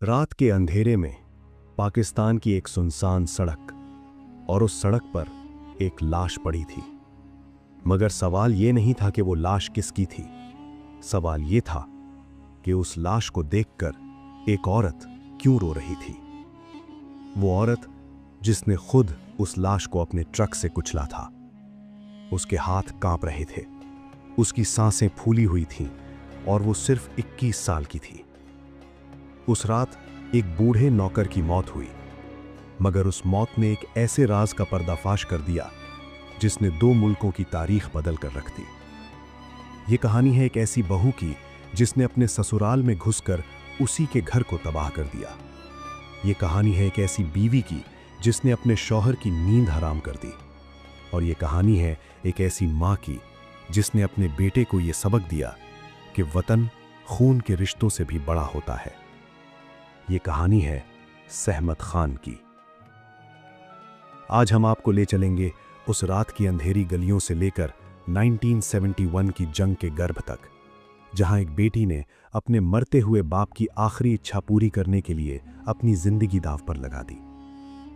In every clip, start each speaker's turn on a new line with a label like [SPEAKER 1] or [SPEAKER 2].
[SPEAKER 1] रात के अंधेरे में पाकिस्तान की एक सुनसान सड़क, और उस सड़क पर एक लाश पड़ी थी। मगर सवाल ये नहीं था कि वो लाश किसकी थी। सवाल ये था कि उस लाश को देखकर एक औरत क्यों रो रही थी। वो औरत जिसने खुद उस लाश को अपने ट्रक से कुचला था। उसके हाथ कांप रहे थे, उसकी सांसें फूली हुई थीं और वो सिर्फ 21 साल की थी। उस रात एक बूढ़े नौकर की मौत हुई, मगर उस मौत ने एक ऐसे राज का पर्दाफाश कर दिया जिसने 2 मुल्कों की तारीख बदल कर रख दी। ये कहानी है एक ऐसी बहू की जिसने अपने ससुराल में घुसकर उसी के घर को तबाह कर दिया। ये कहानी है एक ऐसी बीवी की जिसने अपने शौहर की नींद हराम कर दी। और ये कहानी है एक ऐसी माँ की जिसने अपने बेटे को ये सबक दिया कि वतन खून के रिश्तों से भी बड़ा होता है। ये कहानी है सहमत खान की। आज हम आपको ले चलेंगे उस रात की अंधेरी गलियों से लेकर 1971 की जंग के गर्भ तक, जहां एक बेटी ने अपने मरते हुए बाप की आखिरी इच्छा पूरी करने के लिए अपनी जिंदगी दांव पर लगा दी।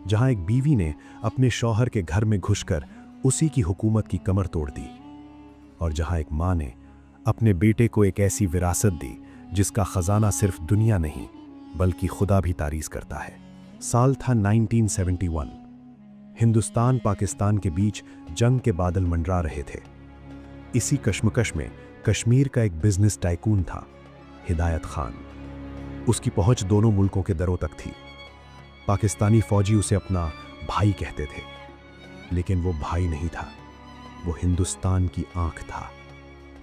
[SPEAKER 1] जहां एक बीवी ने अपने शौहर के घर में घुसकर उसी की हुकूमत की कमर तोड़ दी। और जहां एक मां ने अपने बेटे को एक ऐसी विरासत दी जिसका खजाना सिर्फ दुनिया नहीं बल्कि खुदा भी तारीफ करता है। साल था 1971। हिंदुस्तान पाकिस्तान के बीच जंग के बादल मंडरा रहे थे। इसी कश्मकश में कश्मीर का एक बिजनेस टाइकून था, हिदायत खान। उसकी पहुंच दोनों मुल्कों के दरों तक थी। पाकिस्तानी फौजी उसे अपना भाई कहते थे, लेकिन वो भाई नहीं था, वो हिंदुस्तान की आंख था।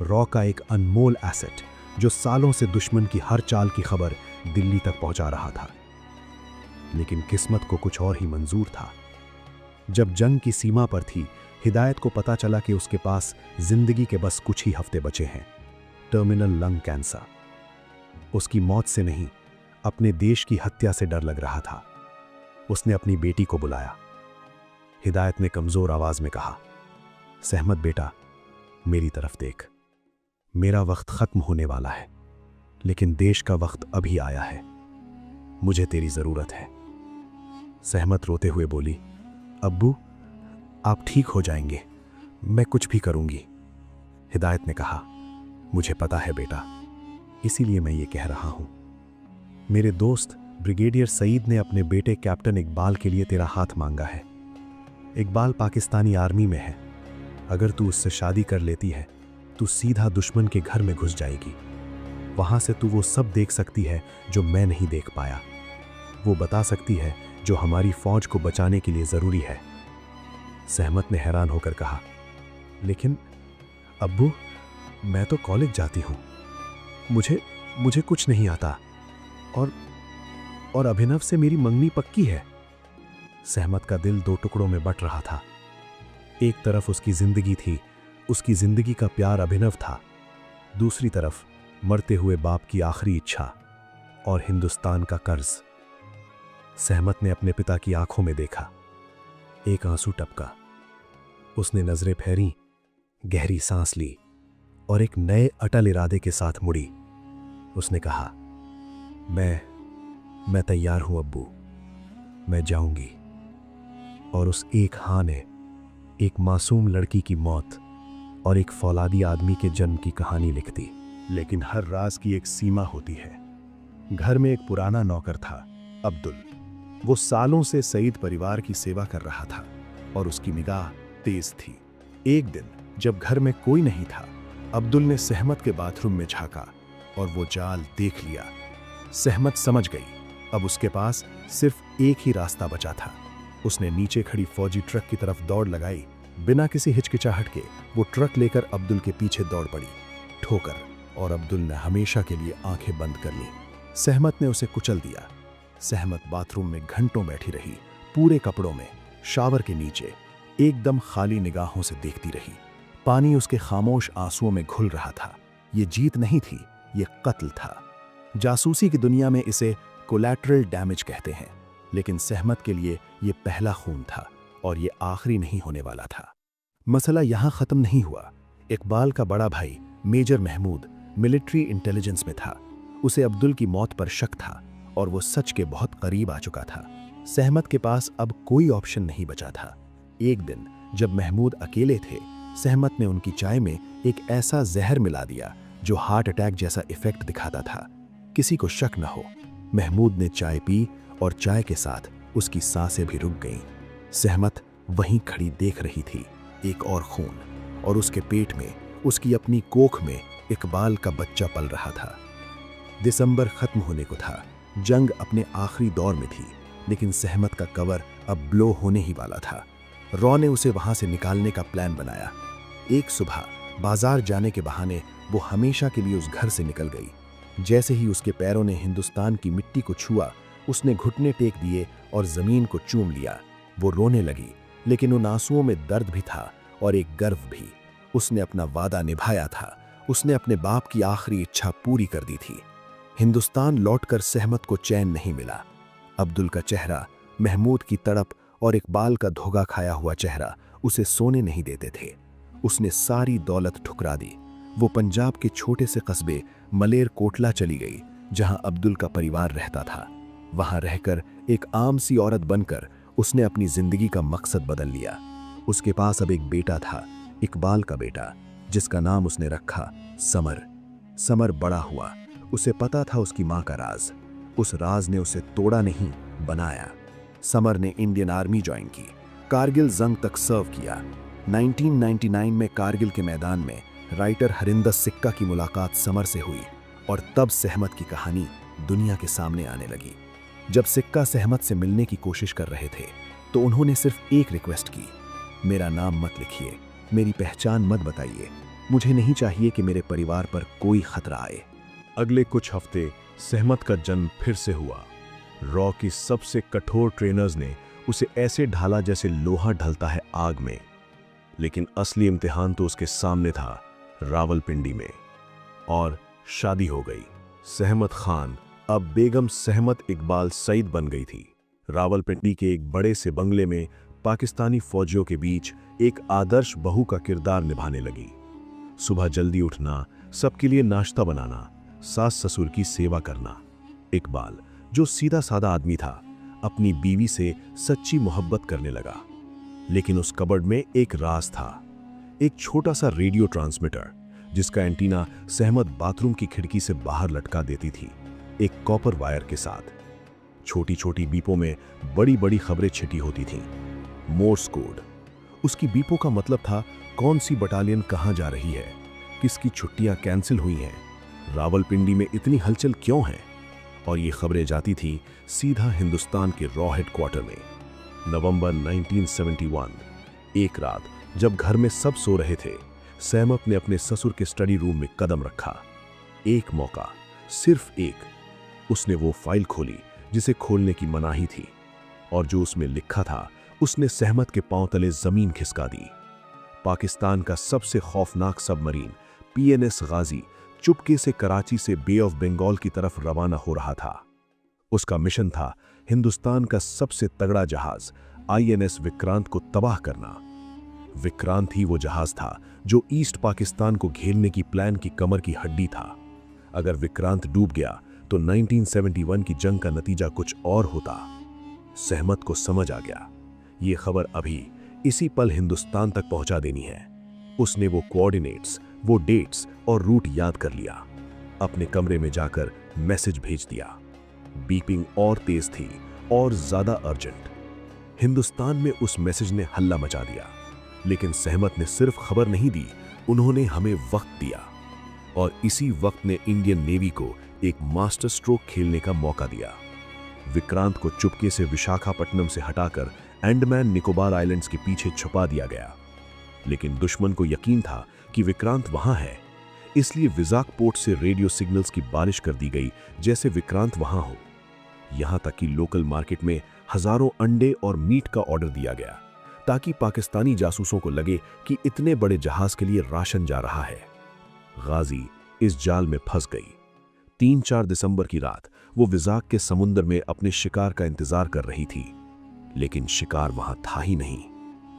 [SPEAKER 1] रॉ का एक अनमोल एसेट जो सालों से दुश्मन की हर चाल की खबर दिल्ली तक पहुंचा रहा था। लेकिन किस्मत को कुछ और ही मंजूर था। जब जंग की सीमा पर थी, हिदायत को पता चला कि उसके पास जिंदगी के बस कुछ ही हफ्ते बचे हैं। Terminal lung cancer. उसकी मौत से नहीं, अपने देश की हत्या से डर लग रहा था। उसने अपनी बेटी को बुलाया। हिदायत ने कमजोर आवाज में कहा, सहमत बेटा, मेरी तरफ देख। मेरा वक्त खत्म होने वाला है, लेकिन देश का वक्त अभी आया है। मुझे तेरी जरूरत है। सहमत रोते हुए बोली, अब्बू, आप ठीक हो जाएंगे, मैं कुछ भी करूंगी। हिदायत ने कहा, मुझे पता है बेटा, इसीलिए मैं ये कह रहा हूं। मेरे दोस्त ब्रिगेडियर सईद ने अपने बेटे कैप्टन इकबाल के लिए तेरा हाथ मांगा है। इकबाल पाकिस्तानी आर्मी में है। अगर तू उससे शादी कर लेती है, तू सीधा दुश्मन के घर में घुस जाएगी। वहां से तू वो सब देख सकती है जो मैं नहीं देख पाया। वो बता सकती है जो हमारी फौज को बचाने के लिए जरूरी है। सहमत ने हैरान होकर कहा, लेकिन अब्बू, मैं तो कॉलेज जाती हूं, मुझे कुछ नहीं आता, और अभिनव से मेरी मंगनी पक्की है। सहमत का दिल 2 टुकड़ों में बट रहा था। एक तरफ उसकी जिंदगी थी, उसकी जिंदगी का प्यार अभिनव था। दूसरी तरफ मरते हुए बाप की आखिरी इच्छा और हिंदुस्तान का कर्ज। सहमत ने अपने पिता की आंखों में देखा। एक आंसू टपका। उसने नजरें फेरी, गहरी सांस ली और एक नए अटल इरादे के साथ मुड़ी। उसने कहा, मैं तैयार हूं अब्बू, मैं जाऊंगी। और उस एक हाँ ने एक मासूम लड़की की मौत और एक फौलादी आदमी के जन्म की कहानी लिख दी। लेकिन हर राज की एक सीमा होती है। घर में एक पुराना नौकर था, अब्दुल। वो सालों से सईद परिवार की सेवा कर रहा था और उसकी निगाह तेज थी। एक दिन जब घर में कोई नहीं था, अब्दुल ने सहमत के बाथरूम में झांका और वो जाल देख लिया। सहमत समझ गई, अब उसके पास सिर्फ एक ही रास्ता बचा था। उसने नीचे खड़ी फौजी ट्रक की तरफ दौड़ लगाई। बिना किसी हिचकिचाहट के वो ट्रक लेकर अब्दुल के पीछे दौड़ पड़ी। ठोकर, और अब्दुल ने हमेशा के लिए आंखें बंद कर ली। सहमत ने उसे कुचल दिया। सहमत बाथरूम में घंटों बैठी रही, पूरे कपड़ों में, शावर के नीचे, एकदम खाली निगाहों से देखती रही। पानी उसके खामोश आंसुओं में घुल रहा था। ये जीत नहीं थी, ये कत्ल था। जासूसी की दुनिया में इसे कोलैटरल डैमेज कहते हैं, लेकिन सहमत के लिए ये पहला खून था और ये आखिरी नहीं होने वाला था। मसला यहां खत्म नहीं हुआ। इकबाल का बड़ा भाई मेजर महमूद मिलिट्री इंटेलिजेंस में था। उसे अब्दुल की मौत पर शक था
[SPEAKER 2] और वो सच के बहुत करीब आ चुका था। सहमत के पास अब कोई ऑप्शन नहीं बचा था। एक दिन जब महमूद अकेले थे, सहमत ने उनकी चाय में एक ऐसा जहर मिला दिया जो हार्ट अटैक जैसा इफेक्ट दिखाता था। किसी को शक न हो, महमूद ने चाय पी और चाय के साथ उसकी सांसें भी रुक गईं। सहमत वहीं खड़ी देख रही थी, एक और खून, और उसके पेट में, उसकी अपनी कोख में इकबाल का बच्चा पल रहा था। दिसंबर खत्म होने को था, जंग अपने आखिरी दौर में थी, लेकिन सहमत का कवर अब ब्लो होने ही वाला था। रॉ ने उसे वहां से निकालने का प्लान बनाया। एक सुबह बाजार जाने के बहाने वो हमेशा के लिए उस घर से निकल गई। जैसे ही उसके पैरों ने हिंदुस्तान की मिट्टी को छुआ, उसने घुटने टेक दिए और जमीन को चूम लिया। वो रोने लगी, लेकिन उन आंसुओं में दर्द भी था और एक गर्व भी। उसने अपना वादा निभाया था, उसने अपने बाप की आखिरी इच्छा पूरी कर दी थी। हिंदुस्तान लौटकर सहमत को चैन नहीं मिला। अब्दुल का चेहरा, महमूद की तड़प और इकबाल का धोखा खाया हुआ चेहरा उसे सोने नहीं देते थे। उसने सारी दौलत ठुकरा दी। वो पंजाब के छोटे से कस्बे मलेर कोटला चली गई, जहां अब्दुल का परिवार रहता था। वहां रहकर एक आम सी औरत बनकर उसने अपनी जिंदगी का मकसद बदल लिया। उसके पास अब एक बेटा था, इकबाल का बेटा, जिसका नाम उसने रखा समर। समर बड़ा हुआ, उसे पता था उसकी मां का राज। उस राज ने उसे तोड़ा नहीं, बनाया। समर ने इंडियन आर्मी ज्वाइन की, कारगिल जंग तक सर्व किया। 1999 में कारगिल के मैदान में राइटर हरिंदर सिक्का की मुलाकात समर से हुई और तब सहमत की कहानी दुनिया के सामने आने लगी। जब सिक्का सहमत से मिलने की कोशिश कर रहे थे तो उन्होंने सिर्फ एक रिक्वेस्ट की, मेरा नाम मत लिखिए, मेरी पहचान मत बताइए, मुझे नहीं चाहिए कि मेरे परिवार पर कोई खतरा आए।
[SPEAKER 1] अगले कुछ हफ्ते सहमत का जन्म फिर से हुआ। रॉ की सबसे कठोर ट्रेनर्स ने उसे ऐसे ढाला जैसे लोहा ढलता है आग में। लेकिन असली इम्तिहान तो उसके सामने था, रावलपिंडी में। और शादी हो गई। सहमत खान अब बेगम सहमत इकबाल सईद बन गई थी। रावलपिंडी के एक बड़े से बंगले में पाकिस्तानी फौजियों के बीच एक आदर्श बहू का किरदार निभाने लगी। सुबह जल्दी उठना, सबके लिए नाश्ता बनाना, सास ससुर की सेवा करना। इकबाल, जो सीधा साधा आदमी था, अपनी बीवी से सच्ची मोहब्बत करने लगा। लेकिन उस कबर्ड में एक राज था, एक छोटा सा रेडियो ट्रांसमीटर जिसका एंटीना सहमत बाथरूम की खिड़की से बाहर लटका देती थी, एक कॉपर वायर के साथ। छोटी छोटी बीपों में बड़ी बड़ी खबरें छिटी होती थीं। Morse code. उसकी बीपों का मतलब था कौन सी बटालियन कहां जा रही है, किसकी छुट्टियां कैंसिल हुई हैं, रावलपिंडी में इतनी हलचल क्यों है। और ये खबरें जाती थी सीधा हिंदुस्तान के रॉ हेडक्वार्टर में। नवंबर 1971, एक रात जब घर में सब सो रहे थे, सहमत ने अपने ससुर के स्टडी रूम में कदम रखा। एक मौका, सिर्फ एक। उसने वो फाइल खोली जिसे खोलने की मनाही थी, और जो उसमें लिखा था उसने सहमत के पांव तले जमीन खिसका दी। पाकिस्तान का सबसे खौफनाक सबमरीन PNS गाजी चुपके से कराची से बे ऑफ बंगाल की तरफ रवाना हो रहा था। उसका मिशन था हिंदुस्तान का सबसे तगड़ा जहाज INS विक्रांत को तबाह करना। विक्रांत ही वो जहाज था जो ईस्ट पाकिस्तान को घेरने की प्लान की कमर की हड्डी था। अगर विक्रांत डूब गया तो 1971 की जंग का नतीजा कुछ और होता। सहमत को समझ आ गया, ये खबर अभी इसी पल हिंदुस्तान तक पहुंचा देनी है। उसने वो कोऑर्डिनेट्स, वो डेट्स और रूट याद कर लिया। अपने कमरे में जाकर मैसेज भेज दिया। बीपिंग और तेज थी और ज्यादा अर्जेंट। हिंदुस्तान में उस मैसेज ने हल्ला मचा दिया। लेकिन सहमत ने सिर्फ खबर नहीं दी, उन्होंने हमें वक्त दिया। और इसी वक्त ने इंडियन नेवी को एक मास्टर स्ट्रोक खेलने का मौका दिया। विक्रांत को चुपके से विशाखापट्टनम से हटाकर अंडमान निकोबार आइलैंड्स के पीछे छुपा दिया गया। लेकिन दुश्मन को यकीन था कि विक्रांत वहां है, इसलिए विजाक पोर्ट से रेडियो सिग्नल्स की बारिश कर दी गई जैसे विक्रांत वहां हो। यहां तक कि लोकल मार्केट में हजारों अंडे और मीट का ऑर्डर दिया गया ताकि पाकिस्तानी जासूसों को लगे कि इतने बड़े जहाज के लिए राशन जा रहा है। गाजी इस जाल में फंस गई। 3-4 दिसंबर की रात वो विजाक के समुद्र में अपने शिकार का इंतजार कर रही थी, लेकिन शिकार वहां था ही नहीं।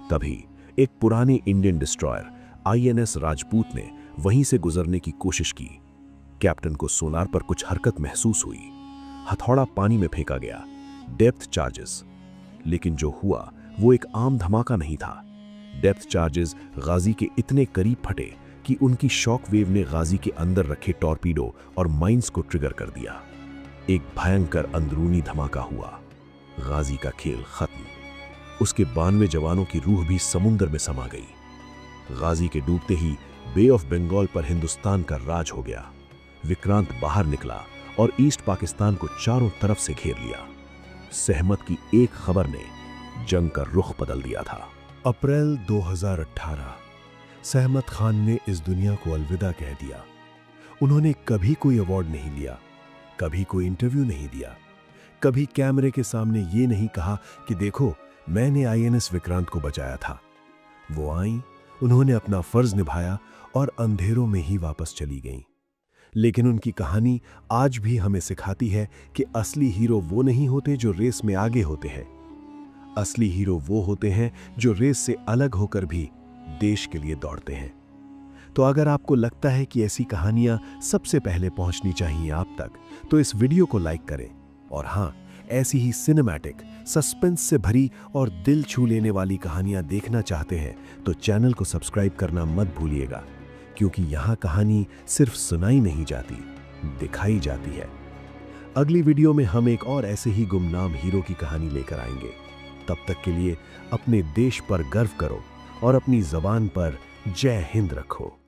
[SPEAKER 1] तभी एक पुराने इंडियन डिस्ट्रॉयर INS राजपूत ने वहीं से गुजरने की कोशिश की। कैप्टन को सोनार पर कुछ हरकत महसूस हुई। हथौड़ा पानी में फेंका गया, डेप्थ चार्जेस। लेकिन जो हुआ वो एक आम धमाका नहीं था। डेप्थ चार्जेस गाजी के इतने करीब फटे कि उनकी शॉक वेव ने गाजी के अंदर रखे टॉर्पीडो और माइंस को ट्रिगर कर दिया। एक भयंकर अंदरूनी धमाका हुआ। गाजी का खेल खत्म। उसके 92 जवानों की रूह भी समुद्र में समा गई। गाजी के डूबते ही बे ऑफ बंगाल पर हिंदुस्तान का राज हो गया। विक्रांत बाहर निकला और ईस्ट पाकिस्तान को चारों तरफ से घेर लिया। सहमत की एक खबर ने जंग का रुख बदल दिया था।
[SPEAKER 2] अप्रैल 2018 सहमत खान ने इस दुनिया को अलविदा कह दिया। उन्होंने कभी कोई अवार्ड नहीं लिया, कभी कोई इंटरव्यू नहीं दिया, कभी कैमरे के सामने ये नहीं कहा कि देखो मैंने आईएनएस विक्रांत को बचाया था। वो आईं, उन्होंने अपना फर्ज निभाया और अंधेरों में ही वापस चली गईं। लेकिन उनकी कहानी आज भी हमें सिखाती है कि असली हीरो वो नहीं होते जो रेस में आगे होते हैं। असली हीरो वो होते हैं जो रेस से अलग होकर भी देश के लिए दौड़ते हैं। तो अगर आपको लगता है कि ऐसी कहानियां सबसे पहले पहुंचनी चाहिए आप तक, तो इस वीडियो को लाइक करें। और हाँ, ऐसी ही सिनेमैटिक, सस्पेंस से भरी और दिल छू लेने वाली कहानियां देखना चाहते हैं तो चैनल को सब्सक्राइब करना मत भूलिएगा, क्योंकि यहाँ कहानी सिर्फ सुनाई नहीं जाती, दिखाई जाती है। अगली वीडियो में हम एक और ऐसे ही गुमनाम हीरो की कहानी लेकर आएंगे। तब तक के लिए अपने देश पर गर्व करो और अपनी ज़बान पर जय हिंद रखो।